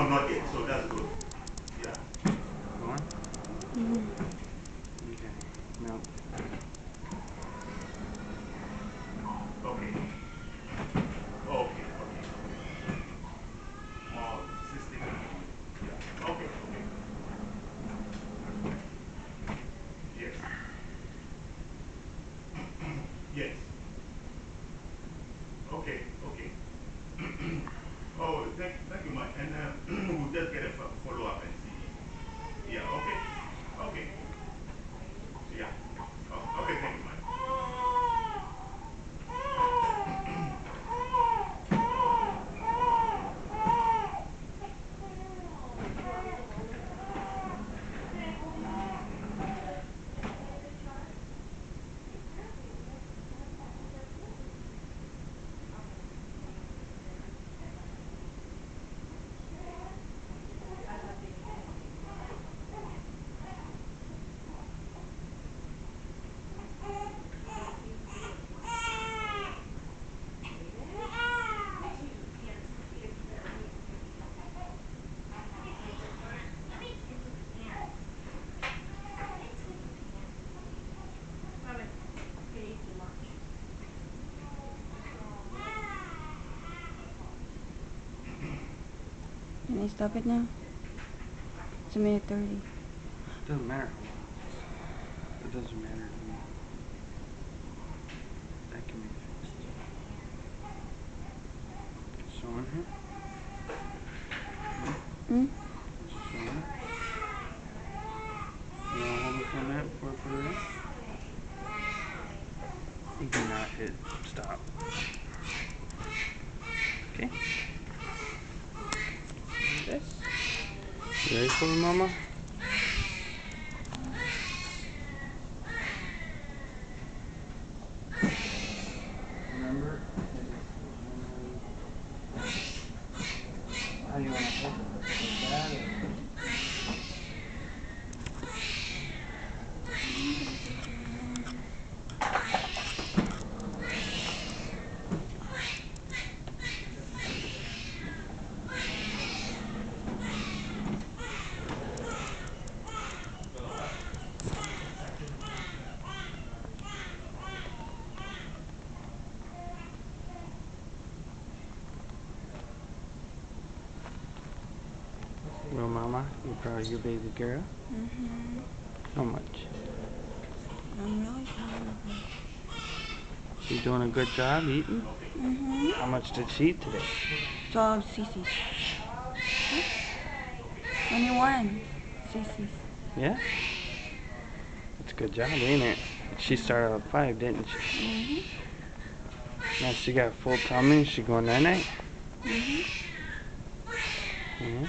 No, not yet, so that's good. Yeah. Go on? Okay. No. Okay. Okay, okay. Oh, 60. Yeah. Okay, okay. Yes. Yes. Okay, okay. Oh, thank you much. And we'll just get a follow up and see. Yeah, okay. Okay. Yeah. Oh, okay, thank you much. Can I stop it now? It's a minute 30. Doesn't matter how long. It doesn't matter to me. That can be fixed. So in here? So in. You want to hold it for a minute before I put it in? You do not hit stop. Okay. This. You ready for it, Mama? Remember? How do you want to hold it? Like that or? Well, Mama, you're proud of your baby girl? How much? I'm really proud of her. She's doing a good job eating? How much did she eat today? 12 cc's. 21 cc's. Yeah? That's a good job, ain't it? She started at 5, didn't she? Now she got a full tummy. She going night-night? Yeah.